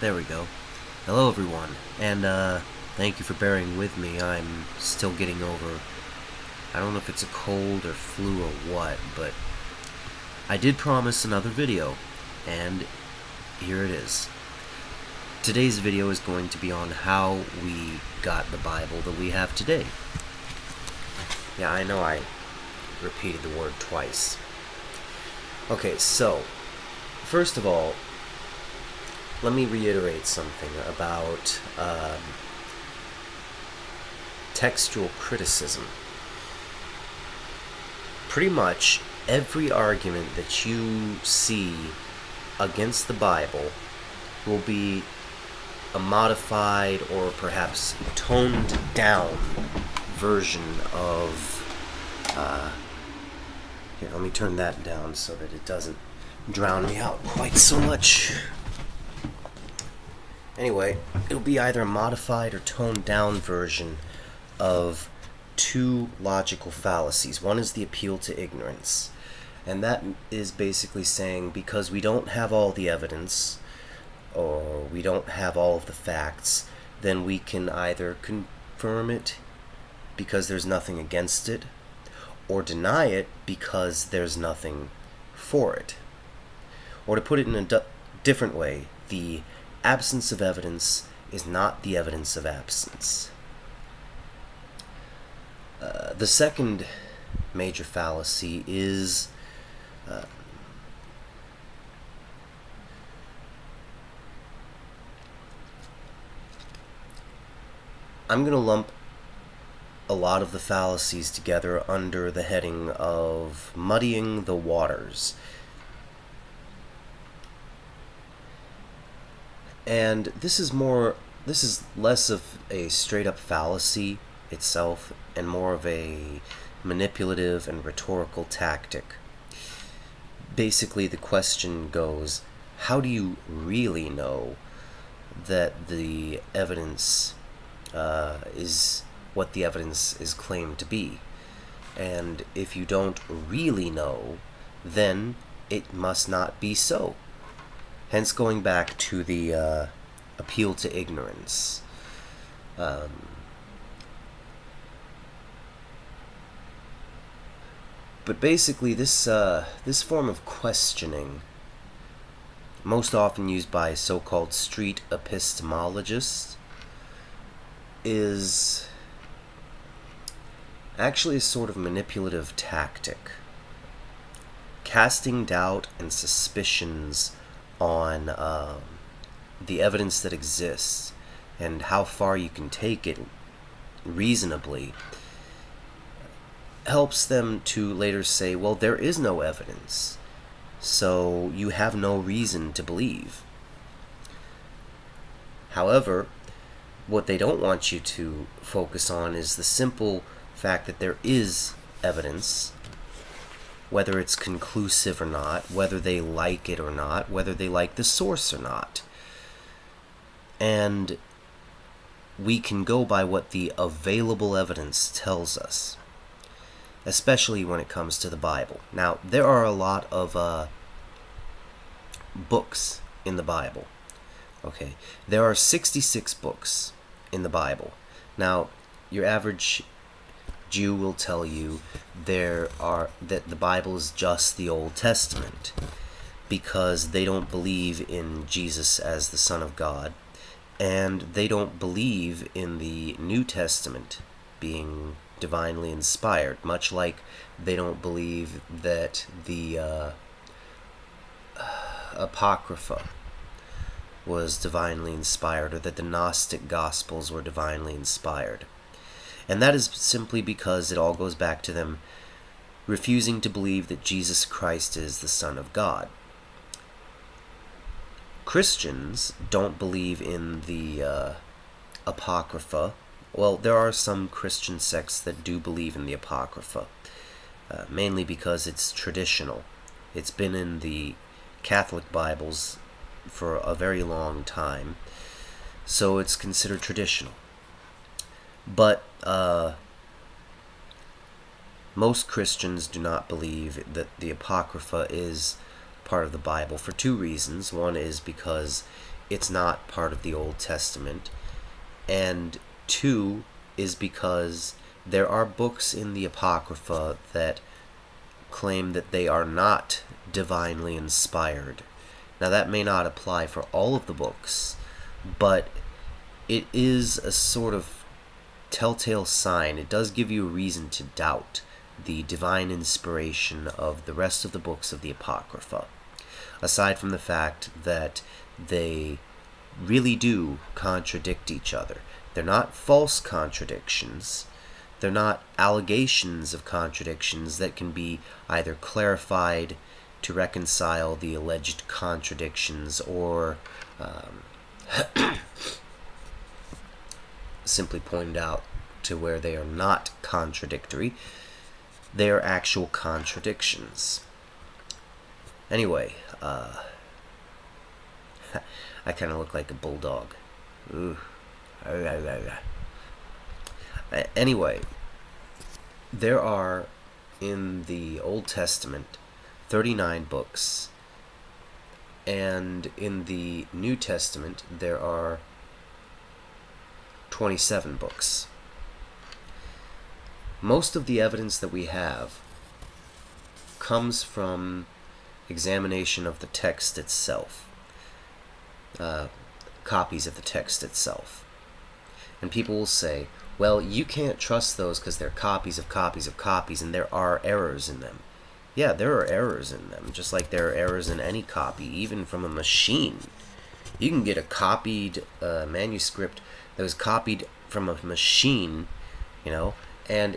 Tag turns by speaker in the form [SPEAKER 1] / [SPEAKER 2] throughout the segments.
[SPEAKER 1] There we go. Hello, everyone, and thank you for bearing with me. I'm still getting over. I don't know if it's a cold or flu or what, but I did promise another video, and here it is. Today's video is going to be on how we got the Bible that we have today. Yeah, I know I repeated the word twice. Okay, so, first of all, let me reiterate something about textual criticism. Pretty much every argument that you see against the Bible will be a modified or perhaps toned down version of here, let me turn that down so that it doesn't drown me out quite so much. Anyway, it'll be either a modified or toned down version of two logical fallacies. One is the appeal to ignorance, and that is basically saying because we don't have all the evidence or we don't have all of the facts, then we can either confirm it because there's nothing against it, or deny it because there's nothing for it. Or to put it in a different way, the absence of evidence is not the evidence of absence. The second major fallacy is I'm going to lump a lot of the fallacies together under the heading of muddying the waters. And this is less of a straight-up fallacy itself and more of a manipulative and rhetorical tactic. Basically, the question goes, how do you really know that the evidence is what the evidence is claimed to be? And if you don't really know, then it must not be so. Hence, going back to the appeal to ignorance. But basically, this form of questioning, most often used by so-called street epistemologists, is actually a sort of manipulative tactic, casting doubt and suspicions on the evidence that exists and how far you can take it reasonably, helps them to later say, well, there is no evidence, so you have no reason to believe. However, what they don't want you to focus on is the simple fact that there is evidence, whether it's conclusive or not, whether they like it or not, whether they like the source or not. And we can go by what the available evidence tells us, especially when it comes to the Bible. Now, there are a lot of books in the Bible. Okay, there are 66 books in the Bible. Now, your average Jew will tell you that the Bible is just the Old Testament because they don't believe in Jesus as the Son of God, and they don't believe in the New Testament being divinely inspired, much like they don't believe that the Apocrypha was divinely inspired, or that the Gnostic Gospels were divinely inspired. And that is simply because it all goes back to them refusing to believe that Jesus Christ is the Son of God. Christians don't believe in the Apocrypha. Well, there are some Christian sects that do believe in the Apocrypha, mainly because it's traditional. It's been in the Catholic Bibles for a very long time, so it's considered traditional. But most Christians do not believe that the Apocrypha is part of the Bible for two reasons. One is because it's not part of the Old Testament, and two is because there are books in the Apocrypha that claim that they are not divinely inspired. Now, that may not apply for all of the books, but it is a sort of telltale sign. It does give you a reason to doubt the divine inspiration of the rest of the books of the Apocrypha, aside from the fact that they really do contradict each other. They're not false contradictions. They're not allegations of contradictions that can be either clarified to reconcile the alleged contradictions or simply pointed out to where they are not contradictory. They are actual contradictions. Anyway, I kind of look like a bulldog. Ooh. Anyway, there are in the Old Testament 39 books, and in the New Testament there are 27 books. Most of the evidence that we have comes from examination of the text itself, copies of the text itself. And people will say, well, you can't trust those because they're copies of copies of copies, and there are errors in them. Yeah, there are errors in them, just like there are errors in any copy, even from a machine. You can get a copied manuscript that was copied from a machine, and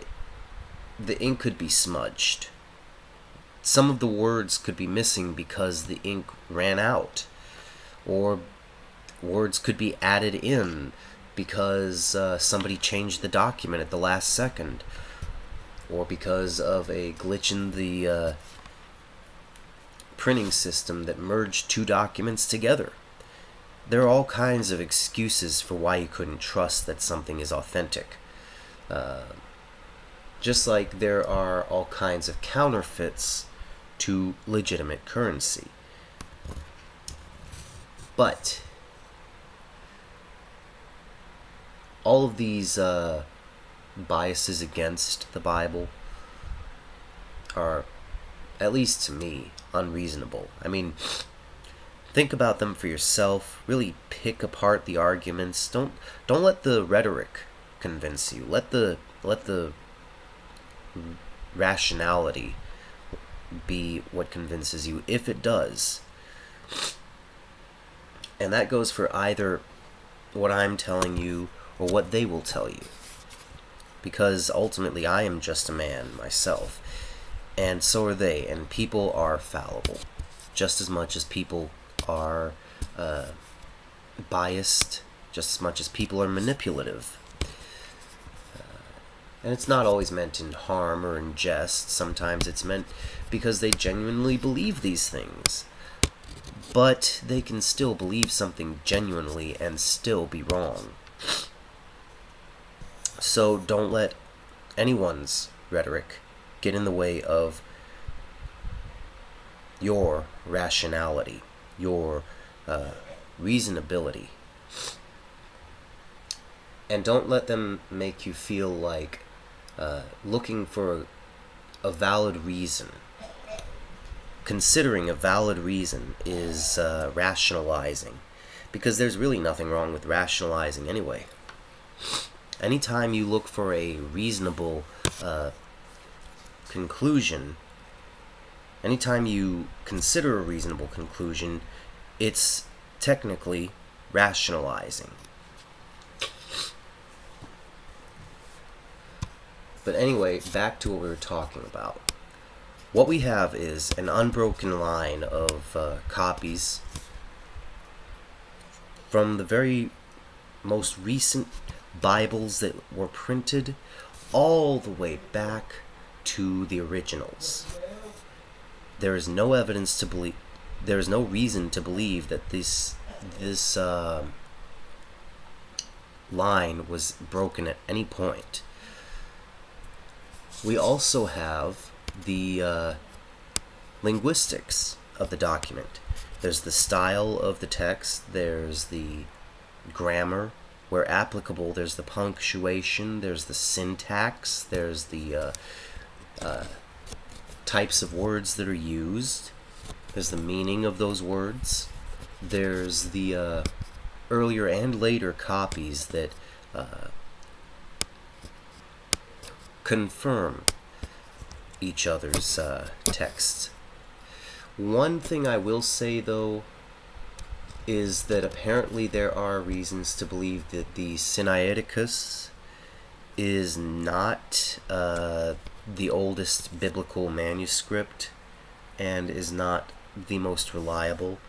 [SPEAKER 1] the ink could be smudged. Some of the words could be missing because the ink ran out, or words could be added in because somebody changed the document at the last second, or because of a glitch in the printing system that merged two documents together. There are all kinds of excuses for why you couldn't trust that something is authentic. Just like there are all kinds of counterfeits to legitimate currency. But all of these biases against the Bible are, at least to me, unreasonable. I mean, think about them for yourself. Really pick apart the arguments. Don't let the rhetoric convince you. Let the rationality be what convinces you, if it does. And that goes for either what I'm telling you or what they will tell you. Because ultimately I am just a man myself, and so are they, and people are fallible just as much as people are biased, just as much as people are manipulative. And it's not always meant in harm or in jest. Sometimes it's meant because they genuinely believe these things. But they can still believe something genuinely and still be wrong. So don't let anyone's rhetoric get in the way of your rationality, your reasonability. And don't let them make you feel like looking for a valid reason, considering a valid reason, is rationalizing. Because there's really nothing wrong with rationalizing anyway. Anytime you look for a reasonable conclusion, anytime you consider a reasonable conclusion, it's technically rationalizing. But anyway, back to what we were talking about. What we have is an unbroken line of copies from the very most recent Bibles that were printed all the way back to the originals. There is no evidence to believe, there is no reason to believe that this line was broken at any point. We also have the linguistics of the document. There's the style of the text, there's the grammar, where applicable, there's the punctuation, there's the syntax, there's the types of words that are used, there's the meaning of those words, there's the earlier and later copies that confirm each other's texts. One thing I will say, though, is that apparently there are reasons to believe that the Sinaiticus is not the oldest biblical manuscript and is not the most reliable.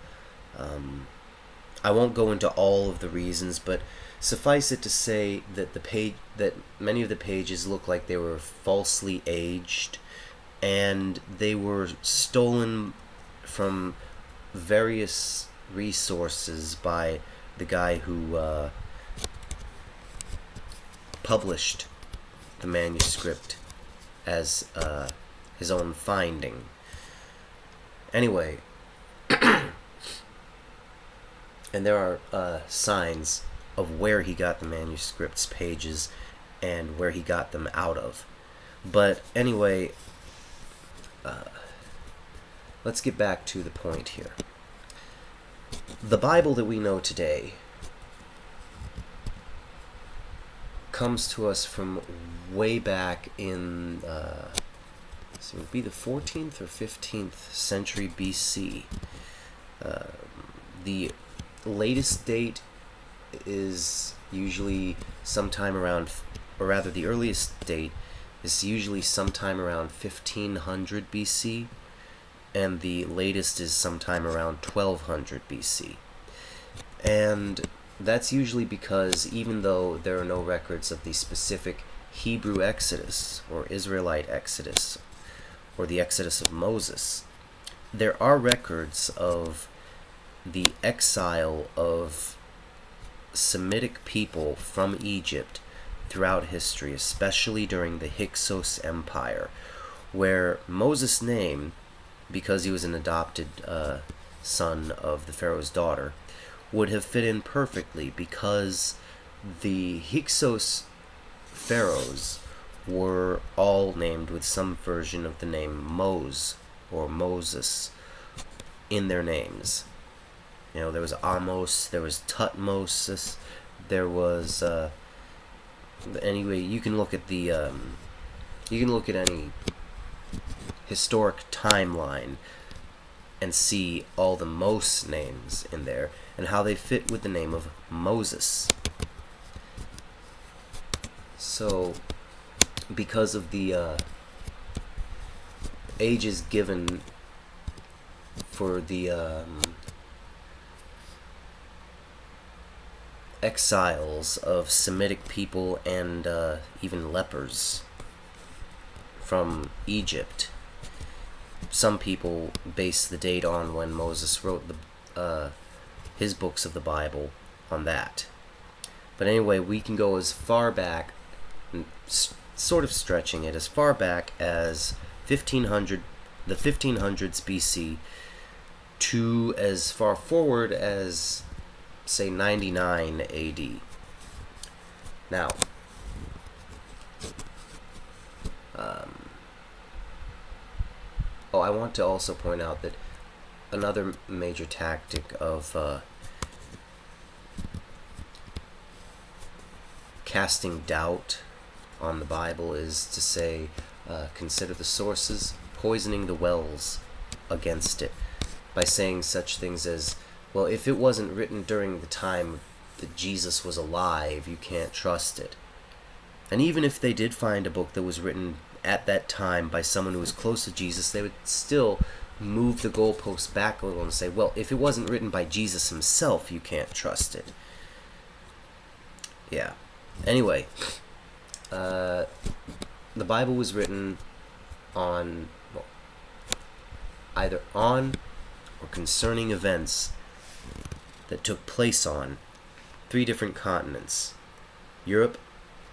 [SPEAKER 1] I won't go into all of the reasons, but suffice it to say that that many of the pages look like they were falsely aged, and they were stolen from various resources by the guy who published the manuscript as his own finding. Anyway, and there are signs of where he got the manuscript's pages and where he got them out of. But anyway, let's get back to the point here. The Bible that we know today comes to us from way back in, so it would be the 14th or 15th century BC. The latest date is usually sometime around, or rather the earliest date is usually sometime around 1500 BC, and the latest is sometime around 1200 BC. And that's usually because even though there are no records of the specific Hebrew Exodus, or Israelite Exodus, or the Exodus of Moses, there are records of the exile of Semitic people from Egypt throughout history, especially during the Hyksos Empire, where Moses' name, because he was an adopted son of the Pharaoh's daughter, would have fit in perfectly, because the Hyksos pharaohs were all named with some version of the name Mose or Moses in their names. You know, there was Amos, there was Tutmosis, there was anyway, you can look at the you can look at any historic timeline and see all the Mose names in there and how they fit with the name of Moses. So, because of the ages given for the exiles of Semitic people and even lepers from Egypt, some people base the date on when Moses wrote his books of the Bible on that. But anyway, we can go as far back, sort of stretching it as far back as the 1500s BC to as far forward as, say, 99 AD. Now, I want to also point out that another major tactic of casting doubt on the Bible is to say, consider the sources, poisoning the wells against it, by saying such things as, well, if it wasn't written during the time that Jesus was alive, you can't trust it. And even if they did find a book that was written at that time by someone who was close to Jesus, they would still move the goalposts back a little and say, well, if it wasn't written by Jesus himself, you can't trust it. Yeah. Anyway, the Bible was written on, well, either on or concerning events that took place on 3 different continents: Europe,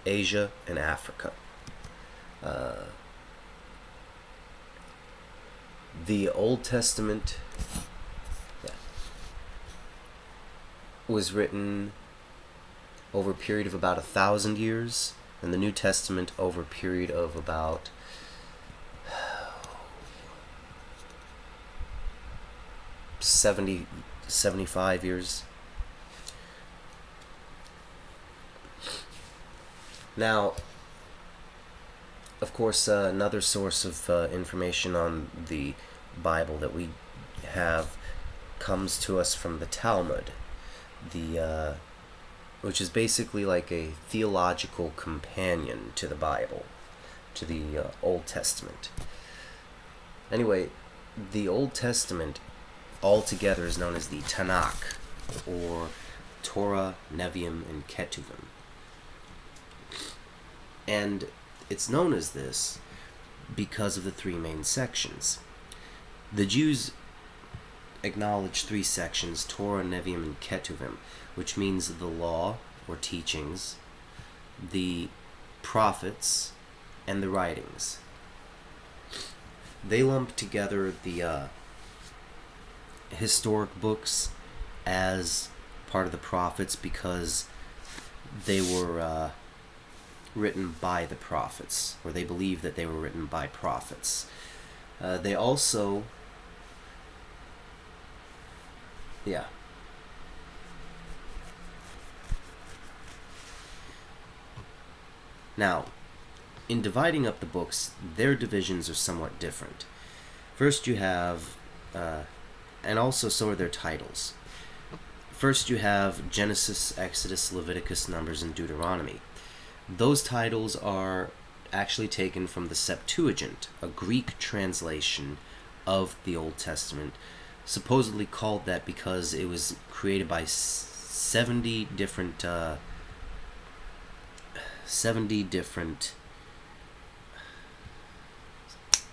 [SPEAKER 1] Asia, and Africa. The Old Testament, was written over a period of about 1,000 years, and the New Testament over a period of about 75 years. Now, of course, another source of information on the Bible that we have comes to us from the Talmud, which is basically like a theological companion to the Bible, to the Old Testament. Anyway, the Old Testament altogether is known as the Tanakh, or Torah, Nevi'im, and Ketuvim. And it's known as this because of the three main sections. The Jews acknowledge three sections, Torah, Nevi'im, and Ketuvim, which means the law, or teachings, the prophets, and the writings. They lump together the historic books as part of the prophets because they were written by the prophets, or they believe that they were written by prophets. They also, Now, in dividing up the books, their divisions are somewhat different. First you have, and also so are their titles. First you have Genesis, Exodus, Leviticus, Numbers, and Deuteronomy. Those titles are actually taken from the Septuagint, a Greek translation of the Old Testament, supposedly called that because it was created by 70 different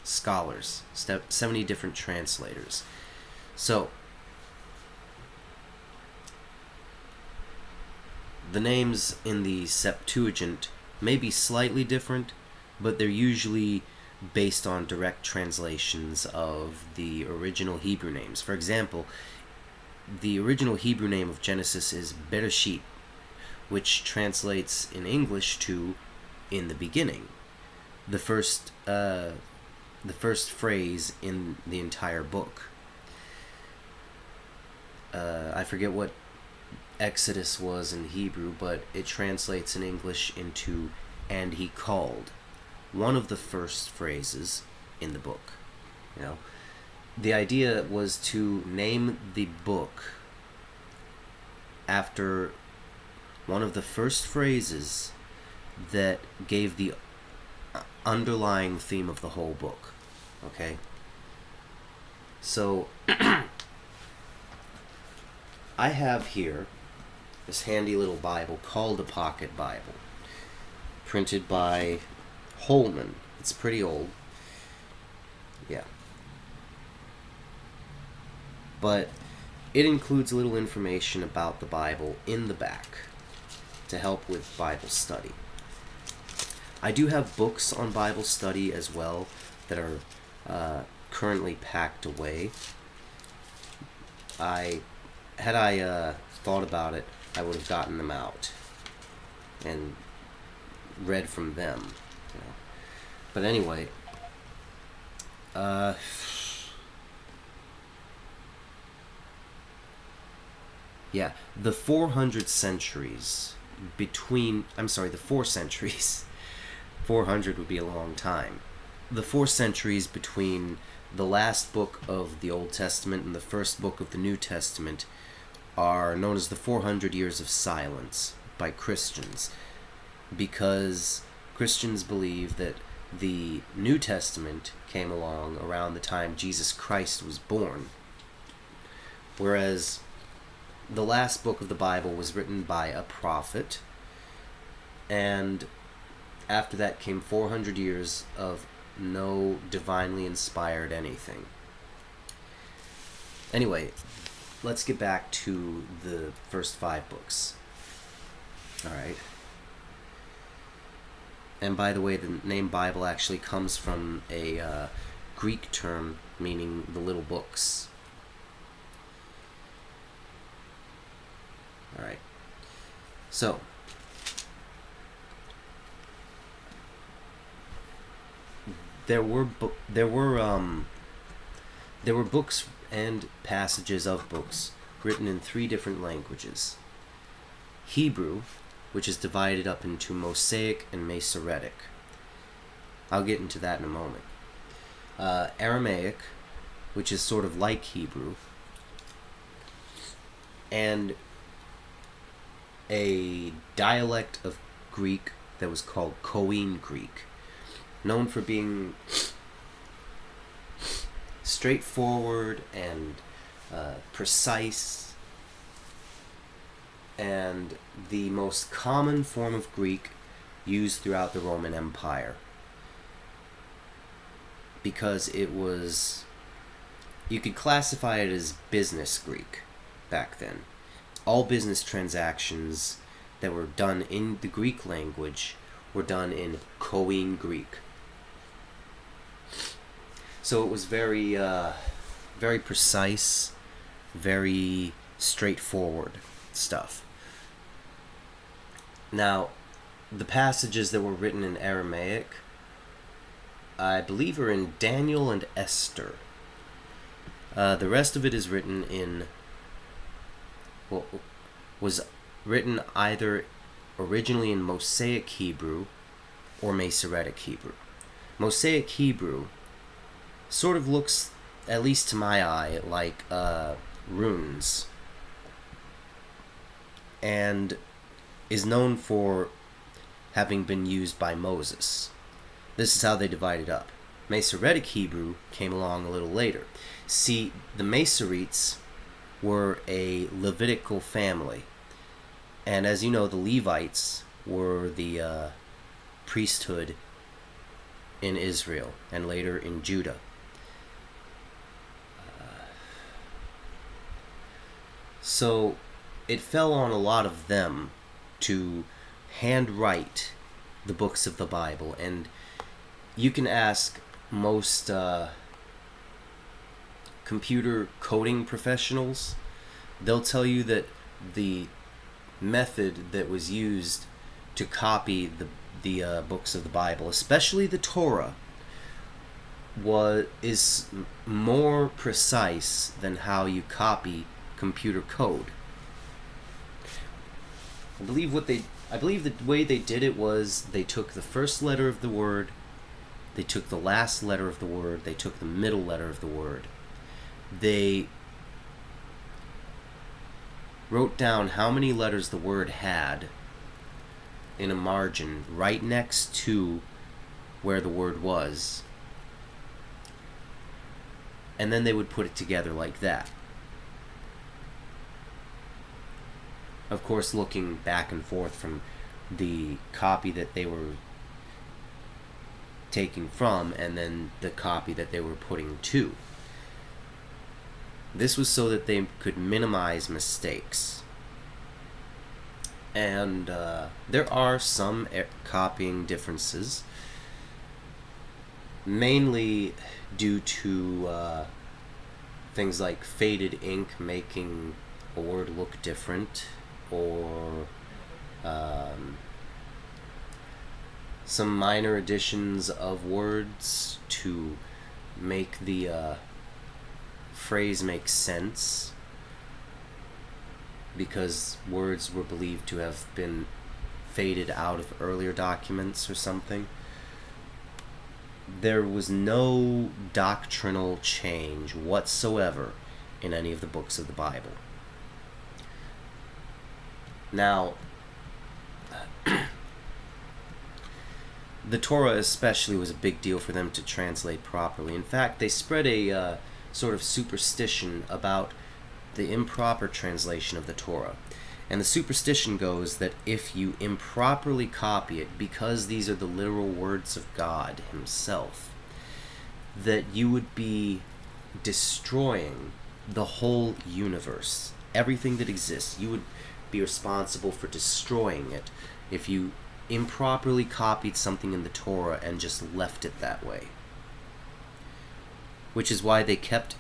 [SPEAKER 1] scholars, 70 different translators. So, the names in the Septuagint may be slightly different, but they're usually based on direct translations of the original Hebrew names. For example, the original Hebrew name of Genesis is Bereshit, which translates in English to "in the beginning," the first phrase in the entire book. I forget what Exodus was in Hebrew, but it translates in English into "and he called," one of the first phrases in the book. The idea was to name the book after one of the first phrases that gave the underlying theme of the whole book. Okay? So, I have here this handy little Bible called a Pocket Bible, printed by Holman. It's pretty old. Yeah. But it includes a little information about the Bible in the back to help with Bible study. I do have books on Bible study as well that are currently packed away. Had I thought about it, I would have gotten them out and read from them. But anyway, the 400 centuries between, the 4 centuries, 400 would be a long time. The 4 centuries between the last book of the Old Testament and the first book of the New Testament are known as the 400 years of silence by Christians, because Christians believe that the New Testament came along around the time Jesus Christ was born, whereas the last book of the Bible was written by a prophet, and after that came 400 years of no divinely inspired anything. Anyway, let's get back to the first 5 books. Alright. And by the way, the name Bible actually comes from a Greek term meaning the little books. So, there were books and passages of books written in 3 different languages. Hebrew, which is divided up into Mosaic and Masoretic. I'll get into that in a moment. Aramaic, which is sort of like Hebrew, and a dialect of Greek that was called Koine Greek, known for being straightforward and precise, and the most common form of Greek used throughout the Roman Empire, because it was, you could classify it as business Greek back then. All business transactions that were done in the Greek language were done in Koine Greek. So it was very precise, very straightforward stuff. Now, the passages that were written in Aramaic, I believe, are in Daniel and Esther. The rest of it is written in, was written either originally in Mosaic Hebrew or Masoretic Hebrew. Mosaic Hebrew sort of looks, at least to my eye, like runes, and is known for having been used by Moses. This is how they divided up. Masoretic Hebrew came along a little later. See, the Masoretes were a Levitical family, and as you know, the Levites were the priesthood in Israel and later in Judah. So it fell on a lot of them to handwrite the books of the Bible, and you can ask most computer coding professionals. They'll tell you that the method that was used to copy the books of the Bible, especially the Torah, is more precise than how you copy computer code. I believe the way they did it was they took the first letter of the word, they took the last letter of the word, they took the middle letter of the word. They wrote down how many letters the word had in a margin right next to where the word was, and then they would put it together like that. Of course, looking back and forth from the copy that they were taking from and then the copy that they were putting to. This was so that they could minimize mistakes. And there are some copying differences, mainly due to things like faded ink making a word look different, or some minor additions of words to make the phrase make sense, because words were believed to have been faded out of earlier documents or something. There was no doctrinal change whatsoever in any of the books of the Bible. Now, the Torah especially was a big deal for them to translate properly. In fact, they spread a sort of superstition about the improper translation of the Torah. And the superstition goes that if you improperly copy it, because these are the literal words of God himself, that you would be destroying the whole universe. Everything that exists, you would be responsible for destroying it if you improperly copied something in the Torah and just left it that way. Which is why they kept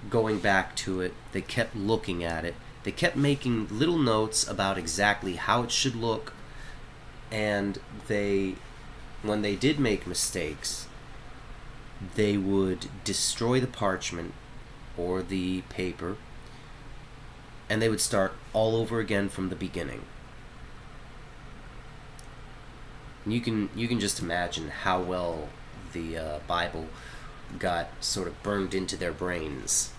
[SPEAKER 1] going back to it, they kept looking at it, They kept making little notes about exactly how it should look, and when they did make mistakes, they would destroy the parchment or the paper, and they would start all over again from the beginning. You can just imagine how well the Bible got sort of burned into their brains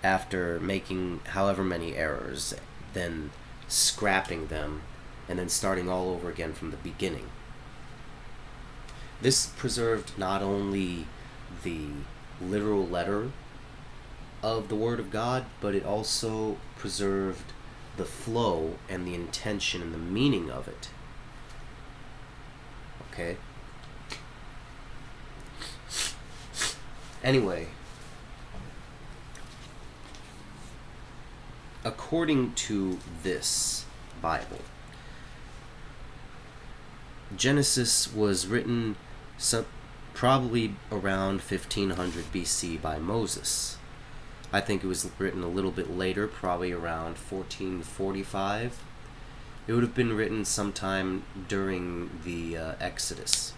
[SPEAKER 1] after making however many errors, then scrapping them, and then starting all over again from the beginning. This preserved not only the literal letter of the Word of God, but it also preserved the flow and the intention and the meaning of it. Okay? Anyway, according to this Bible, Genesis was written probably around 1500 BC by Moses. I think it was written a little bit later, probably around 1445. It would have been written sometime during the Exodus.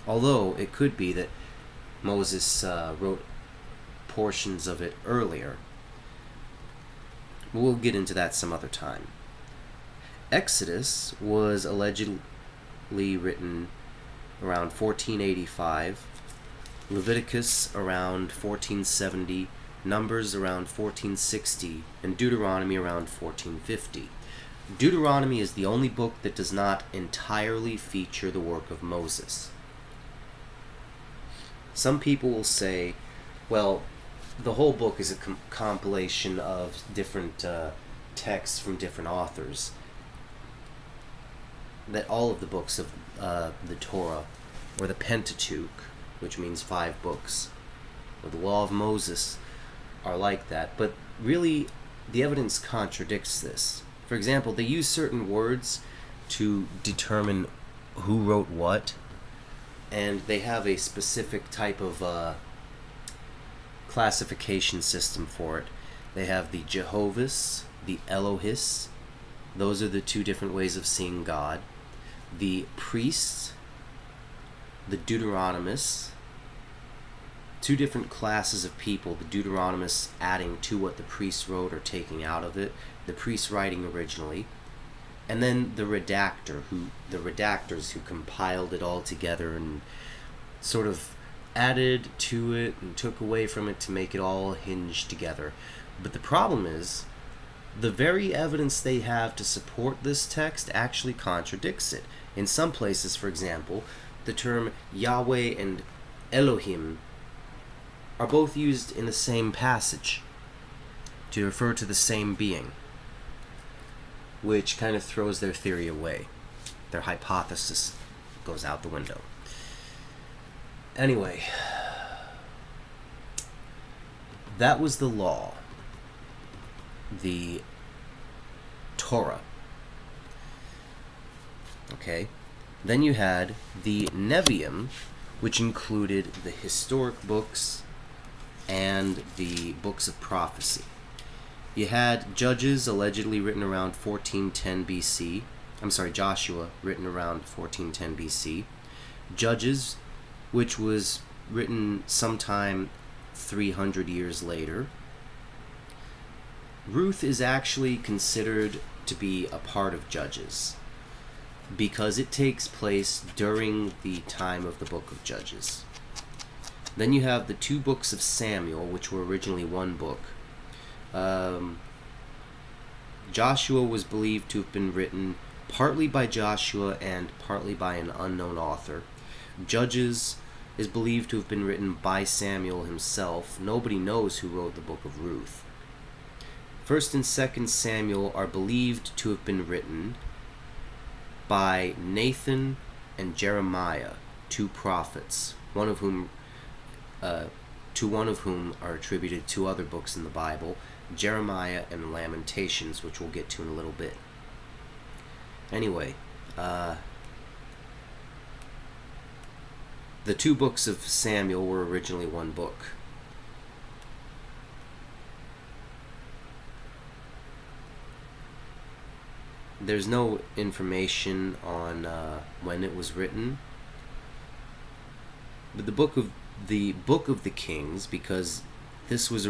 [SPEAKER 1] Although it could be that Moses wrote portions of it earlier. We'll get into that some other time. Exodus was allegedly written around 1485, Leviticus around 1470, Numbers around 1460, and Deuteronomy around 1450. Deuteronomy is the only book that does not entirely feature the work of Moses. Some people will say, well, the whole book is a compilation of different texts from different authors. That all of the books of the Torah, or the Pentateuch, which means 5 books, or the Law of Moses, are like that. But really, the evidence contradicts this. For example, they use certain words to determine who wrote what, and they have a specific type of classification system for it. They have the Jehovah's, the Elohis. Those are the 2 different ways of seeing God. The priests, the Deuteronomists, 2 different classes of people, the Deuteronomists adding to what the priests wrote or taking out of it, the priests writing originally, and then the redactors who compiled it all together and sort of added to it and took away from it to make it all hinge together. But the problem is, the very evidence they have to support this text actually contradicts it. In some places, for example, the term Yahweh and Elohim are both used in the same passage to refer to the same being, which kind of throws their theory away. Their hypothesis goes out the window. Anyway, that was the law, the Torah. Okay, then you had the Nevi'im, which included the historic books and the books of prophecy. You had Judges, allegedly written around 1410 BC. Joshua, written around 1410 BC. Judges, which was written sometime 300 years later. Ruth is actually considered to be a part of Judges, because it takes place during the time of the book of Judges. Then you have the 2 books of Samuel, which were originally 1 book. Joshua was believed to have been written partly by Joshua and partly by an unknown author. Judges is believed to have been written by Samuel himself. Nobody knows who wrote the book of Ruth. 1st and 2nd Samuel are believed to have been written by Nathan and Jeremiah, 2 prophets, to one of whom are attributed 2 other books in the Bible, Jeremiah and Lamentations, which we'll get to in a little bit. Anyway, the 2 books of Samuel were originally 1 book. there's no information on when it was written. But the Book of the Kings, because this was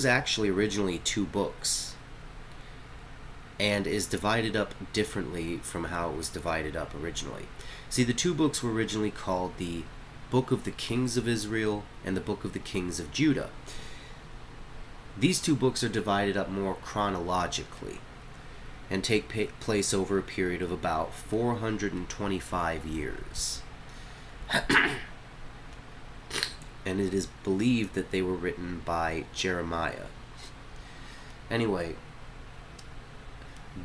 [SPEAKER 1] actually originally two books, and is divided up differently from how it was divided up originally. See, the two books were originally called the Book of the Kings of Israel and the Book of the Kings of Judah. These two books are divided up more chronologically and take place over a period of about 425 years. And it is believed that they were written by Jeremiah. Anyway,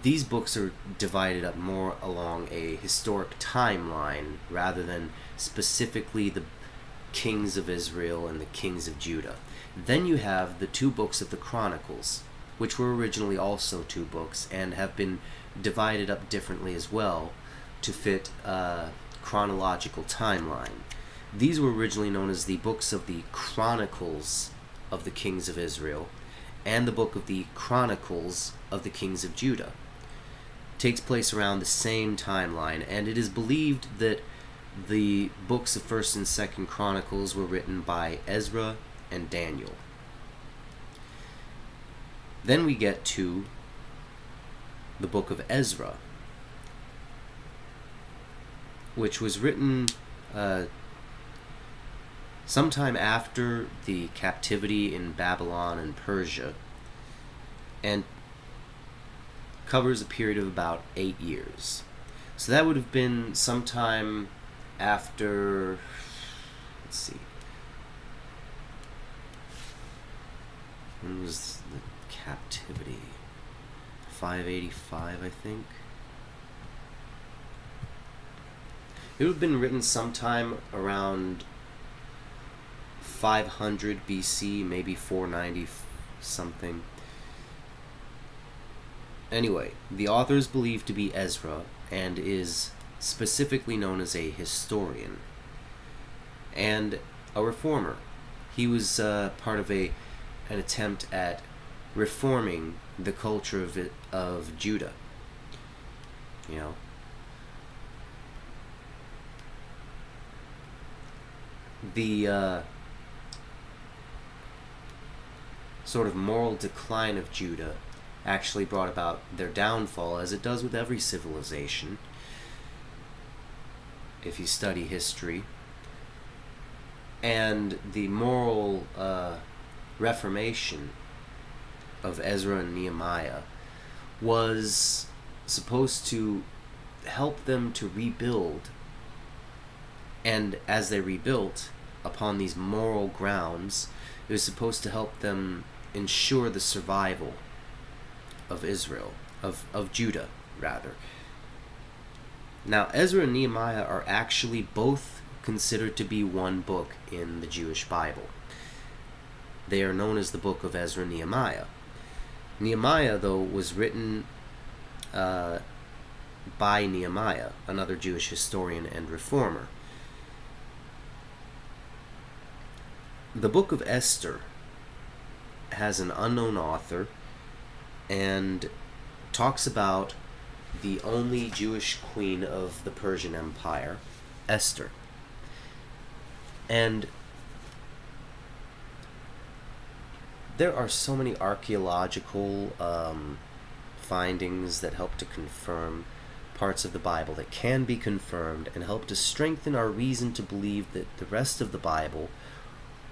[SPEAKER 1] these books are divided up more along a historic timeline rather than specifically the kings of Israel and the kings of Judah. Then you have the two books of the Chronicles, which were originally also two books and have been divided up differently as well to fit a chronological timeline. These were originally known as the books of the Chronicles of the kings of Israel and the book of the Chronicles of the kings of Judah. It takes place around the same timeline, and it is believed that the books of 1st and 2nd Chronicles were written by Ezra and Daniel. Then we get to the book of Ezra, which was written sometime after the captivity in Babylon and Persia, and covers a period of about 8 years. So that would have been sometime after, let's see, when was the captivity? 585, I think. It would have been written sometime around 500 BC, maybe 490 something. Anyway, the author is believed to be Ezra and is specifically known as a historian and a reformer. He was part of an attempt at reforming the culture of Judah. You know, the sort of moral decline of Judah actually brought about their downfall, as it does with every civilization, if you study history. And the moral reformation of Ezra and Nehemiah was supposed to help them to rebuild, and as they rebuilt upon these moral grounds, it was supposed to help them ensure the survival of Israel, of Judah, rather. Now, Ezra and Nehemiah are actually both considered to be one book in the Jewish Bible. They are known as the book of Ezra and Nehemiah. Nehemiah, though, was written by Nehemiah, another Jewish historian and reformer. The book of Esther has an unknown author and talks about the only Jewish queen of the Persian Empire, Esther. And there are so many archaeological findings that help to confirm parts of the Bible that can be confirmed and help to strengthen our reason to believe that the rest of the Bible,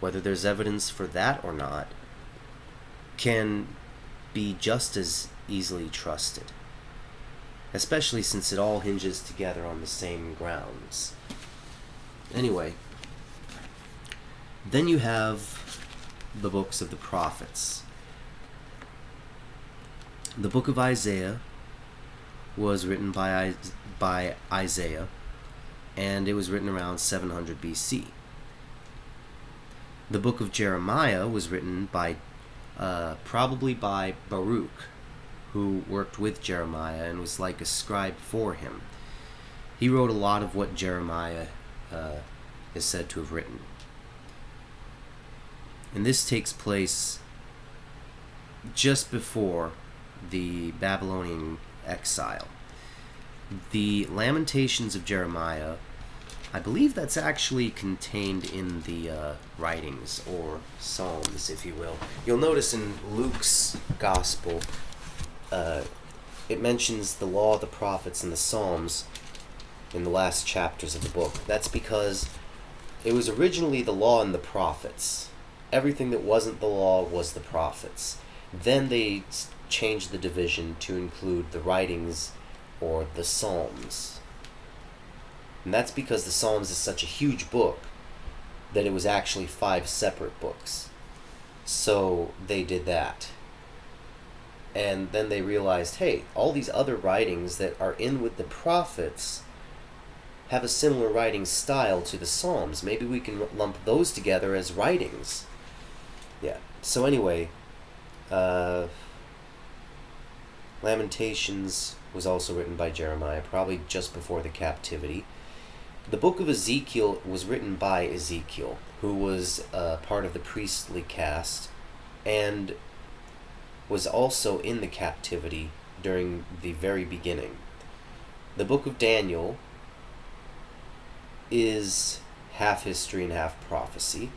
[SPEAKER 1] whether there's evidence for that or not, can be just as easily trusted, especially since it all hinges together on the same grounds. Anyway, then you have the books of the prophets. The book of Isaiah was written by Isaiah, and it was written around 700 BC. The book of Jeremiah was written by probably by Baruch, who worked with Jeremiah and was like a scribe for him. He wrote a lot of what Jeremiah is said to have written. And this takes place just before the Babylonian exile. The Lamentations of Jeremiah, I believe that's actually contained in the writings, or Psalms, if you will. You'll notice in Luke's Gospel, it mentions the law, the prophets, and the Psalms in the last chapters of the book. That's because it was originally the law and the prophets. Everything that wasn't the law was the prophets. Then they changed the division to include the writings, or the Psalms. And that's because the Psalms is such a huge book that it was actually 5 separate books. So they did that. And then they realized, hey, all these other writings that are in with the prophets have a similar writing style to the Psalms. Maybe we can lump those together as writings. Yeah. So anyway, Lamentations was also written by Jeremiah, probably just before the captivity. The book of Ezekiel was written by Ezekiel, who was part of the priestly caste, and was also in the captivity during the very beginning. The book of Daniel is half history and half prophecy,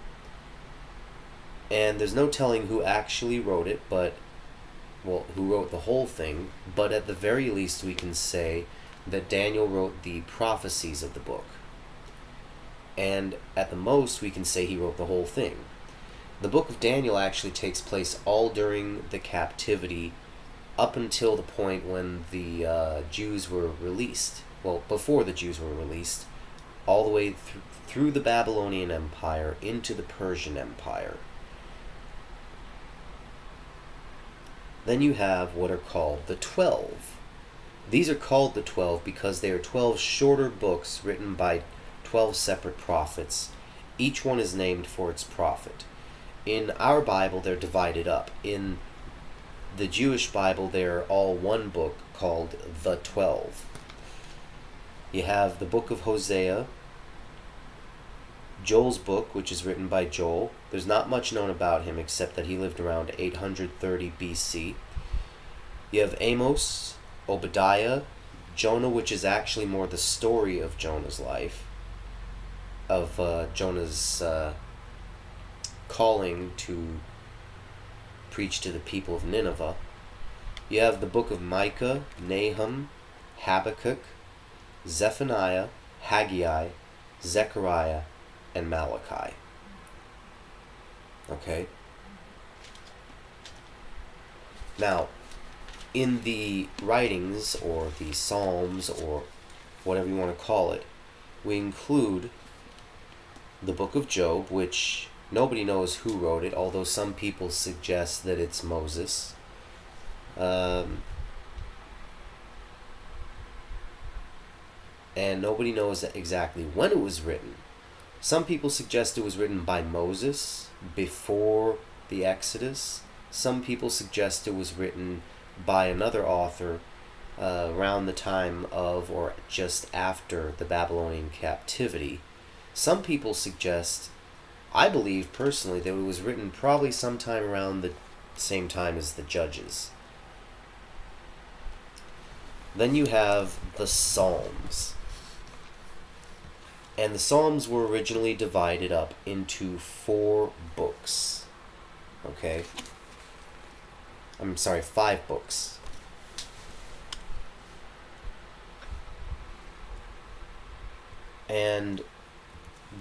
[SPEAKER 1] and there's no telling who actually wrote it, who wrote the whole thing, but at the very least we can say that Daniel wrote the prophecies of the book. And at the most we can say he wrote the whole thing. The book of Daniel actually takes place all during the captivity, up until the point when the Jews were released. Well, before the Jews were released, all the way through the Babylonian Empire into the Persian Empire. Then you have what are called the 12. These are called the 12 because they are 12 shorter books written by 12 separate prophets. Each one is named for its prophet. In our Bible, they're divided up. In the Jewish Bible, they're all one book called the 12. You have the book of Hosea, Joel's book, which is written by Joel. There's not much known about him except that he lived around 830 BC. You have Amos, Obadiah, Jonah, which is actually more the story of Jonah's life, of Jonah's calling to preach to the people of Nineveh. You have the book of Micah, Nahum, Habakkuk, Zephaniah, Haggai, Zechariah, and Malachi. Okay? Now, in the writings, or the Psalms, or whatever you want to call it, we include the book of Job, which nobody knows who wrote it, although some people suggest that it's Moses. And nobody knows exactly when it was written. Some people suggest it was written by Moses before the Exodus. Some people suggest it was written by another author around the time of or just after the Babylonian captivity. Some people suggest, I believe personally, that it was written probably sometime around the same time as the Judges. Then you have the Psalms. And the Psalms were originally divided up into 4 books. Okay? I'm sorry, 5 books. And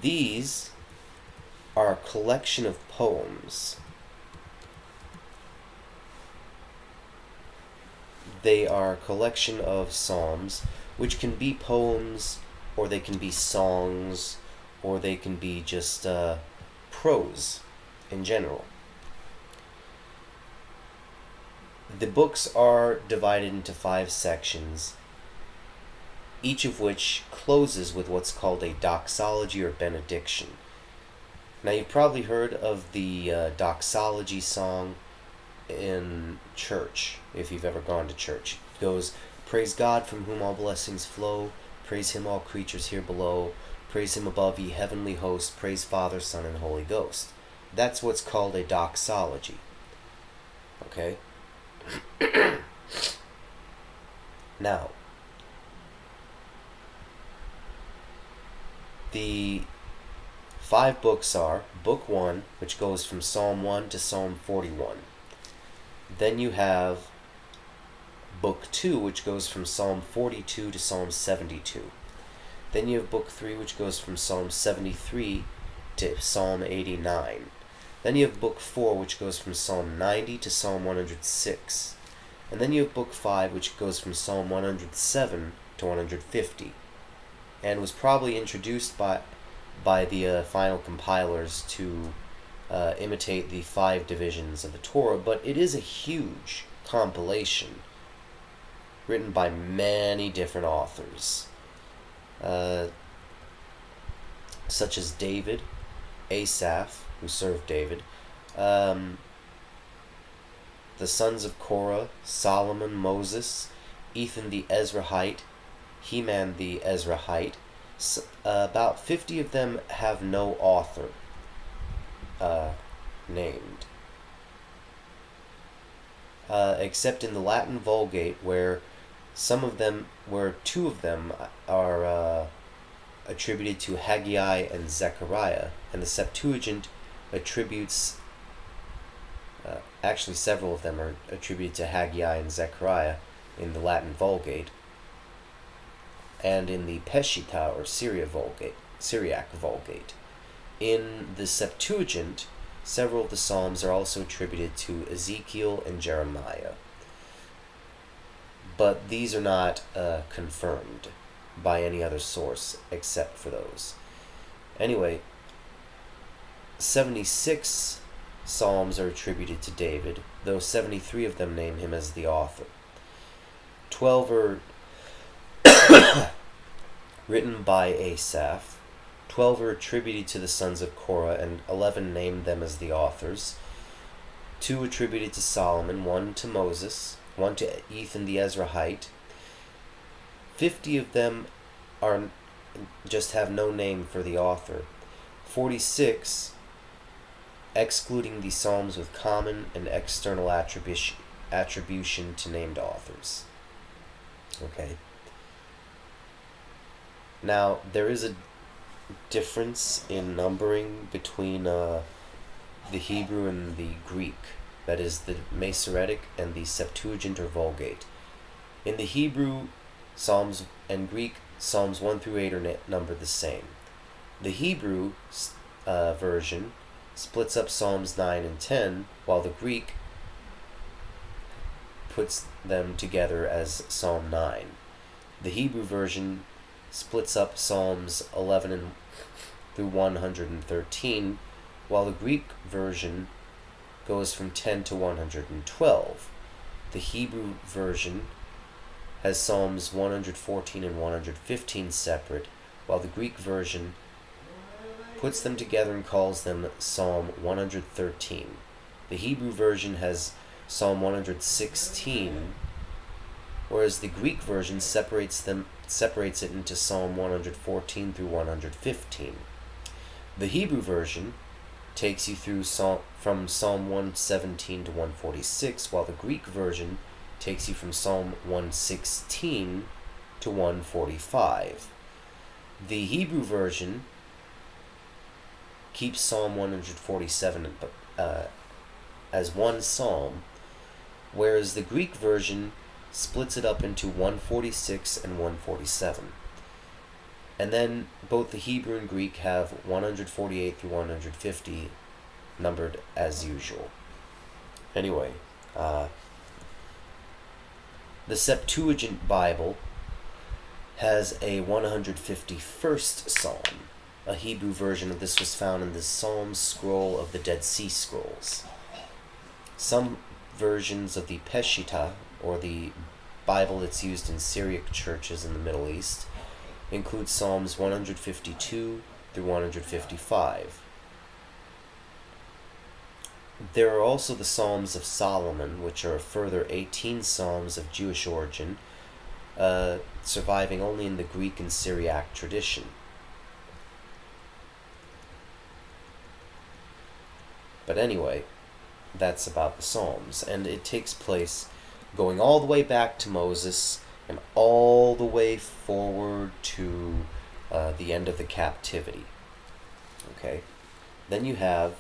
[SPEAKER 1] these are a collection of poems. They are a collection of psalms, which can be poems, or they can be songs, or they can be just prose in general. The books are divided into 5 sections, each of which closes with what's called a doxology or benediction. Now, you've probably heard of the doxology song in church, if you've ever gone to church. It goes, "Praise God from whom all blessings flow, praise him all creatures here below, praise him above ye heavenly hosts, praise Father, Son, and Holy Ghost." That's what's called a doxology. Okay? Now, the 5 books are Book 1, which goes from Psalm 1 to Psalm 41. Then you have Book 2, which goes from Psalm 42 to Psalm 72. Then you have Book 3, which goes from Psalm 73 to Psalm 89. Then you have Book 4, which goes from Psalm 90 to Psalm 106. And then you have Book 5, which goes from Psalm 107 to 150. And was probably introduced by the final compilers to imitate the 5 divisions of the Torah, but it is a huge compilation written by many different authors, such as David, Asaph, who served David, the sons of Korah, Solomon, Moses, Ethan the Ezrahite, Heman the Ezrahite. About 50 of them have no author named, except in the Latin Vulgate, where two of them are attributed to Haggai and Zechariah, and the Septuagint attributes, actually several of them are attributed to Haggai and Zechariah in the Latin Vulgate, and in the Peshitta or Syriac Vulgate. In the Septuagint, several of the Psalms are also attributed to Ezekiel and Jeremiah, but these are not confirmed by any other source except for those. Anyway, 76 Psalms are attributed to David, though 73 of them name him as the author. 12 are written by Asaph, 12 are attributed to the sons of Korah, and 11 name them as the authors. 2 attributed to Solomon, 1 to Moses, 1 to Ethan the Ezrahite. 50 of them just have no name for the author. 46, excluding the Psalms with common and external attribution to named authors. Okay. Now, there is a difference in numbering between the Hebrew and the Greek, that is, the Masoretic and the Septuagint or Vulgate. In the Hebrew Psalms and Greek, Psalms 1 through 8 are numbered the same. The Hebrew version splits up Psalms 9 and 10, while the Greek puts them together as Psalm 9. The Hebrew version splits up Psalms 11 through 113, while the Greek version goes from 10 to 112. The Hebrew version has Psalms 114 and 115 separate, while the Greek version puts them together and calls them Psalm 113. The Hebrew version has Psalm 116, whereas the Greek version separates it into Psalm 114 through 115. The Hebrew version takes you through from Psalm 117 to 146, while the Greek version takes you from Psalm 116 to 145. The Hebrew version keeps Psalm 147 as one psalm, whereas the Greek version splits it up into 146 and 147. And then both the Hebrew and Greek have 148 through 150 numbered as usual. Anyway, the Septuagint Bible has a 151st Psalm. A Hebrew version of this was found in the Psalm scroll of the Dead Sea Scrolls. Some versions of the Peshitta, or the Bible that's used in Syriac churches in the Middle East, include Psalms 152 through 155. There are also the Psalms of Solomon, which are a further 18 psalms of Jewish origin, surviving only in the Greek and Syriac tradition. But anyway, that's about the Psalms, and it takes place going all the way back to Moses and all the way forward to the end of the captivity. Okay? Then you have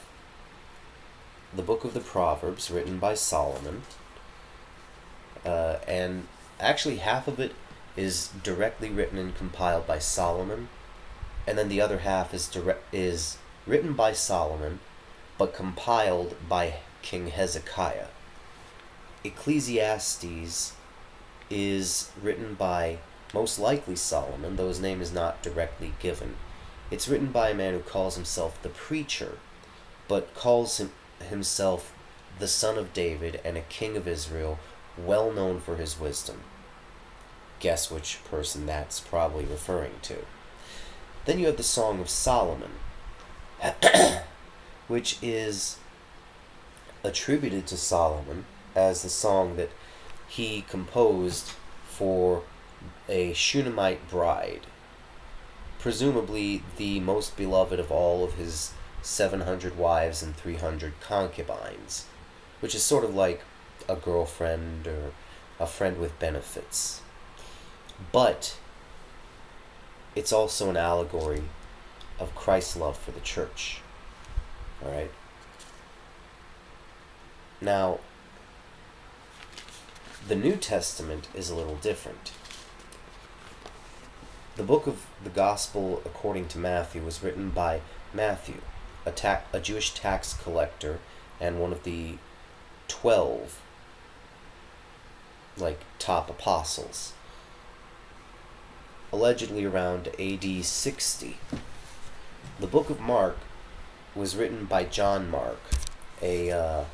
[SPEAKER 1] the book of the Proverbs, written by Solomon, and actually half of it is directly written and compiled by Solomon, and then the other half is written by Solomon, but compiled by King Hezekiah. Ecclesiastes is written by most likely Solomon, though his name is not directly given. It's written by a man who calls himself the preacher, but calls himself the son of David and a king of Israel, well known for his wisdom. Guess which person that's probably referring to. Then you have the Song of Solomon, which is attributed to Solomon as the song that he composed for a Shunammite bride, presumably the most beloved of all of his 700 wives and 300 concubines, which is sort of like a girlfriend or a friend with benefits. But it's also an allegory of Christ's love for the church. Alright? Now, the New Testament is a little different. The book of the Gospel according to Matthew was written by Matthew, a Jewish tax collector and one of the 12 top apostles, allegedly around AD 60. The book of Mark was written by John Mark, a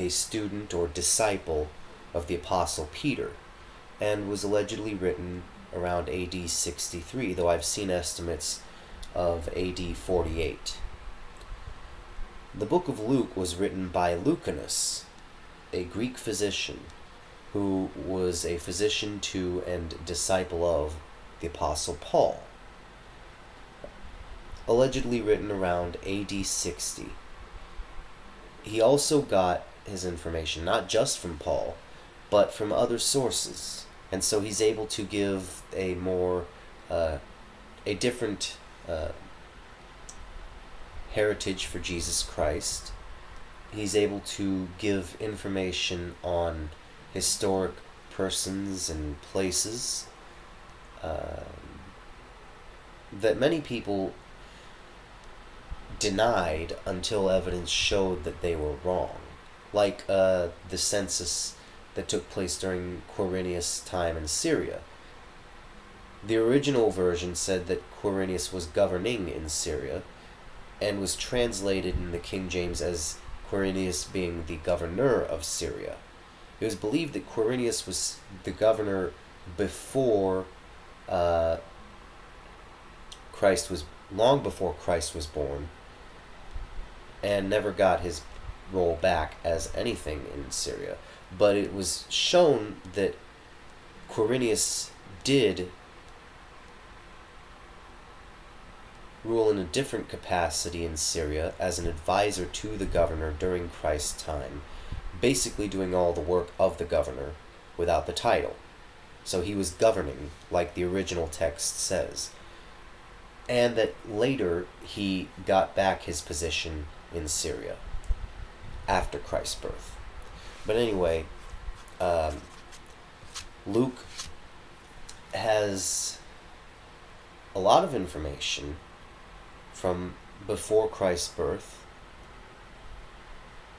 [SPEAKER 1] student or disciple of the apostle Peter, and was allegedly written around AD 63, though I've seen estimates of AD 48. The book of Luke was written by Lucanus, a Greek physician who was a physician to and disciple of the apostle Paul, allegedly written around AD 60. He also got his information not just from Paul, but from other sources, and so he's able to give a different heritage for Jesus Christ. He's able to give information on historic persons and places that many people denied until evidence showed that they were wrong, like the census that took place during Quirinius' time in Syria. The original version said that Quirinius was governing in Syria, and was translated in the King James as Quirinius being the governor of Syria. It was believed that Quirinius was the governor before long before Christ was born, and never got his role back as anything in Syria. But it was shown that Quirinius did rule in a different capacity in Syria as an advisor to the governor during Christ's time, basically doing all the work of the governor without the title. So he was governing, like the original text says. And that later he got back his position in Syria after Christ's birth. But anyway, Luke has a lot of information from before Christ's birth,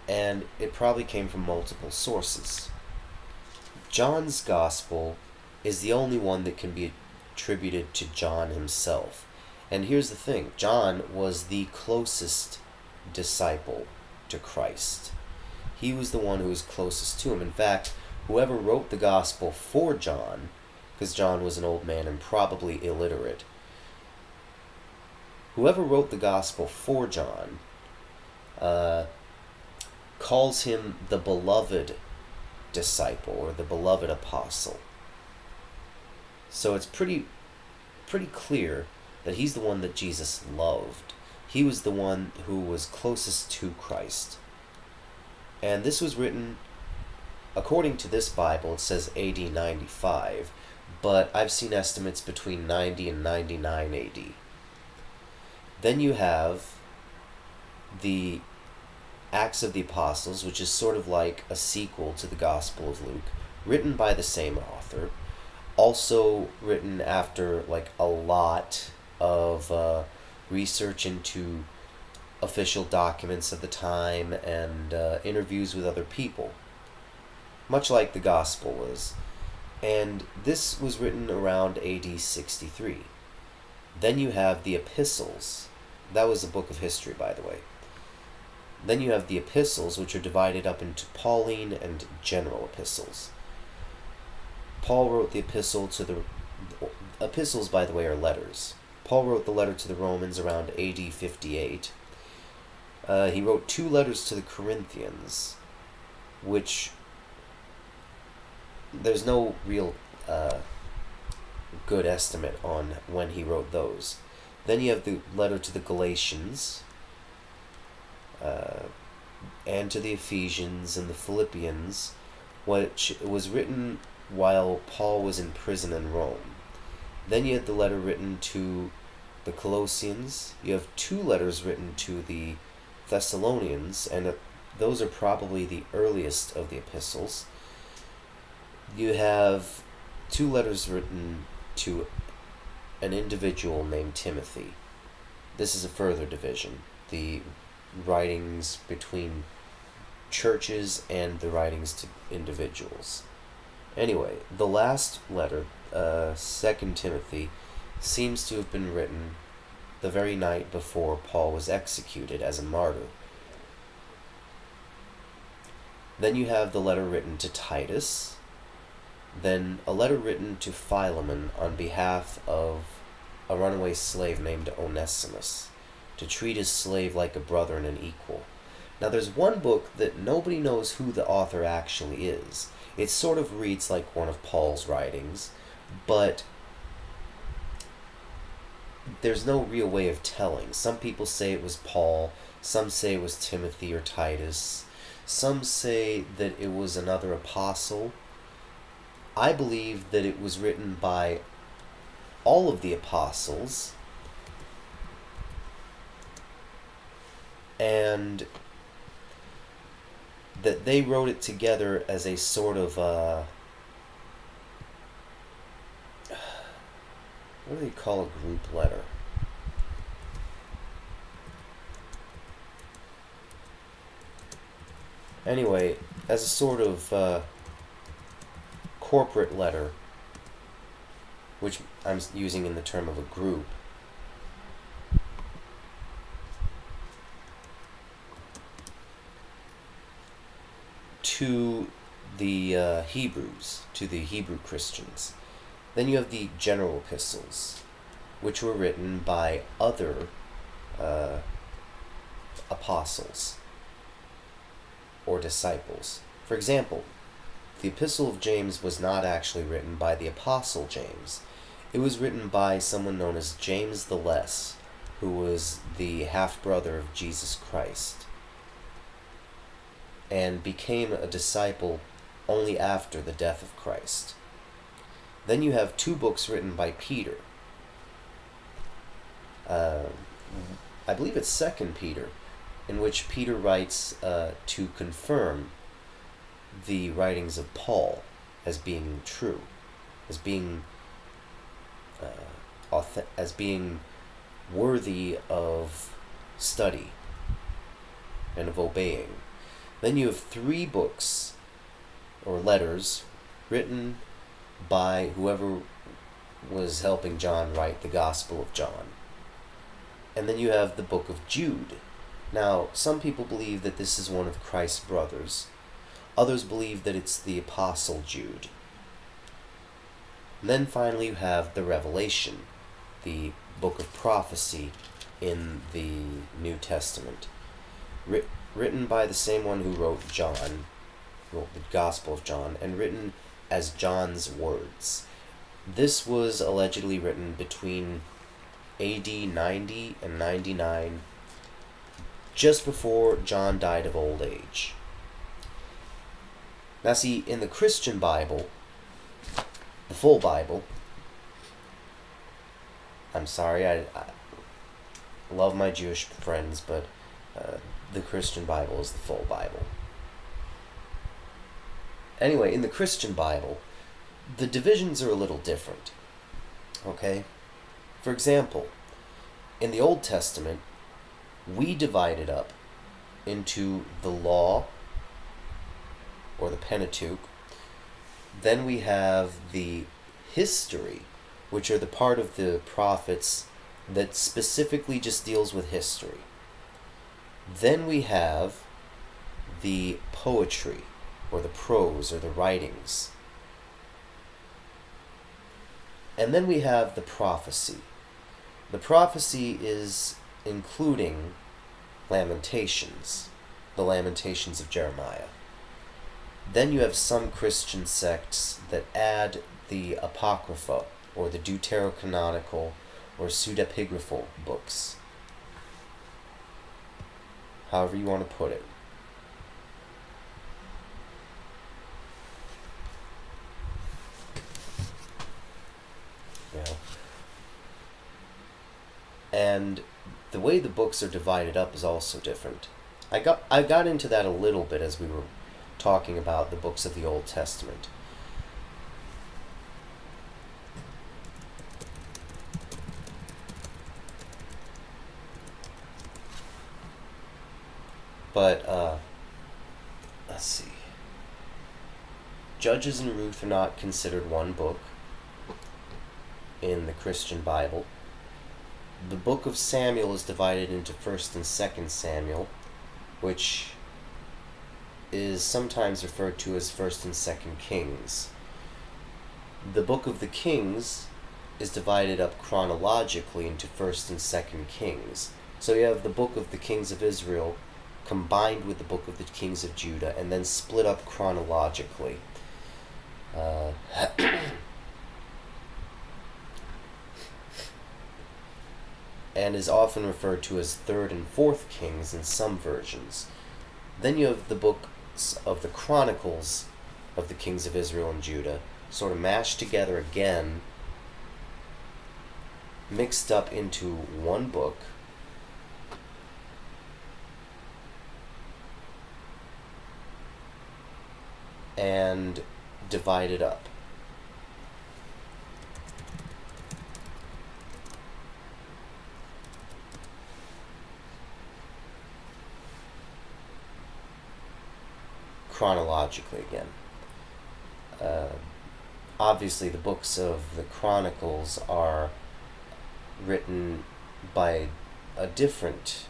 [SPEAKER 1] and it probably came from multiple sources. John's Gospel is the only one that can be attributed to John himself. And here's the thing, John was the closest disciple to Christ. He was the one who was closest to him. In fact, whoever wrote the Gospel for John, because John was an old man and probably illiterate, whoever wrote the Gospel for John calls him the beloved disciple or the beloved apostle. So it's pretty clear that he's the one that Jesus loved. He was the one who was closest to Christ. And this was written according to this Bible, it says AD 95, but I've seen estimates between 90 and 99 AD. Then you have the Acts of the Apostles, which is sort of like a sequel to the Gospel of Luke, written by the same author, also written after like a lot of research into official documents of the time and interviews with other people, much like the Gospel was. And this was written around AD 63. Then you have the Epistles. That was a book of history, by the way. Then you have the Epistles, which are divided up into Pauline and general epistles. Paul wrote the epistle to the... Epistles, by the way, are letters. Paul wrote the letter to the Romans around AD 58. He wrote 2 letters to the Corinthians, which there's no real good estimate on when he wrote those. Then you have the letter to the Galatians, and to the Ephesians and the Philippians, which was written while Paul was in prison in Rome. Then you have the letter written to the Colossians. You have 2 letters written to the Thessalonians, and those are probably the earliest of the epistles. You have 2 letters written to an individual named Timothy. This is a further division. The writings between churches and the writings to individuals. Anyway, the last letter, 2 Timothy, seems to have been written the very night before Paul was executed as a martyr. Then you have the letter written to Titus, then a letter written to Philemon on behalf of a runaway slave named Onesimus, to treat his slave like a brother and an equal. Now there's one book that nobody knows who the author actually is. It sort of reads like one of Paul's writings, but there's no real way of telling. Some people say it was Paul, some say it was Timothy or Titus, some say that it was another apostle. I believe that it was written by all of the apostles, and that they wrote it together as a sort of what do they call a group letter? Anyway, as a sort of corporate letter, which I'm using in the term of a group, to the Hebrews, to the Hebrew Christians. Then you have the general epistles, which were written by other apostles or disciples. For example, the Epistle of James was not actually written by the Apostle James. It was written by someone known as James the Less, who was the half-brother of Jesus Christ, and became a disciple only after the death of Christ. Then you have 2 books written by Peter. I believe it's 2 Peter, in which Peter writes to confirm the writings of Paul as being true, as being worthy of study and of obeying. Then you have 3 books or letters written by whoever was helping John write the Gospel of John. And then you have the book of Jude. Now, some people believe that this is one of Christ's brothers. Others believe that it's the Apostle Jude. And then finally you have the Revelation, the book of prophecy in the New Testament, written by the same one who wrote the Gospel of John, and written as John's words. This was allegedly written between AD 90 and 99, just before John died of old age. Now see, in the Christian Bible, the full Bible, I'm sorry, I love my Jewish friends, but the Christian Bible is the full Bible. Anyway, in the Christian Bible, the divisions are a little different. Okay? For example, in the Old Testament, we divide it up into the law, or the Pentateuch. Then we have the history, which are the part of the prophets that specifically just deals with history. Then we have the poetry, or the prose, or the writings. And then we have the prophecy. The prophecy is including Lamentations, the Lamentations of Jeremiah. Then you have some Christian sects that add the Apocrypha, or the Deuterocanonical, or pseudepigraphal books. However you want to put it. You know. And the way the books are divided up is also different. I got into that a little bit as we were talking about the books of the Old Testament. But, let's see. Judges and Ruth are not considered one book in the Christian Bible. The book of Samuel is divided into 1st and 2nd Samuel, which is sometimes referred to as 1st and 2nd Kings. The book of the Kings is divided up chronologically into 1st and 2nd Kings. So you have the book of the Kings of Israel combined with the book of the Kings of Judah, and then split up chronologically. And is often referred to as 3rd and 4th Kings in some versions. Then you have the books of the Chronicles of the Kings of Israel and Judah, sort of mashed together again, mixed up into one book, and divided up. Chronologically again. Obviously, the books of the Chronicles are written by a different,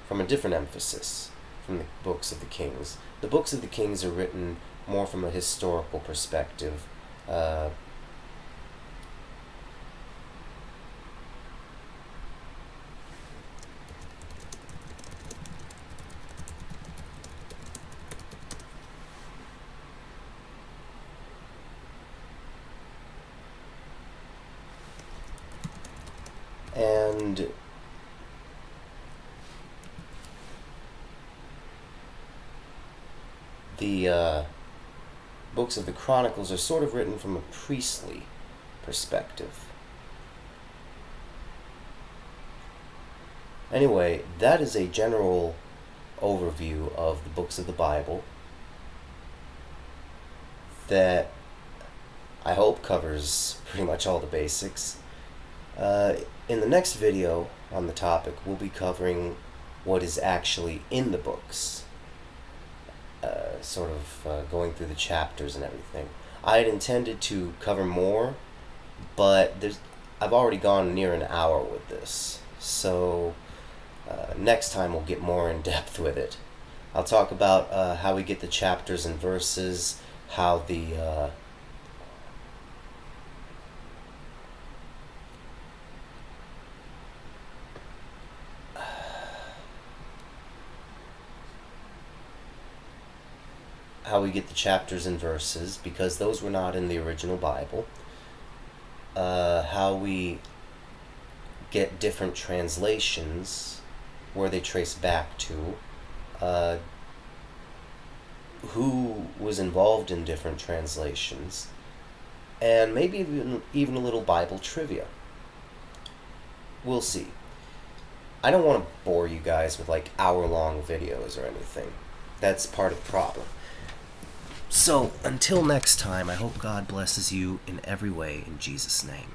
[SPEAKER 1] from a different emphasis from the books of the Kings. The books of the Kings are written more from a historical perspective. And the books of the Chronicles are sort of written from a priestly perspective. Anyway, that is a general overview of the books of the Bible that I hope covers pretty much all the basics. In the next video on the topic, we'll be covering what is actually in the books, sort of going through the chapters and everything. I had intended to cover more, but I've already gone near an hour with this, so next time we'll get more in depth with it. I'll talk about how we get the chapters and verses, how we get the chapters and verses, because those were not in the original Bible. How we get different translations, where they trace back to. who was involved in different translations, and maybe even a little Bible trivia. We'll see. I don't want to bore you guys with like hour-long videos or anything. That's part of the problem. So, until next time, I hope God blesses you in every way in Jesus' name.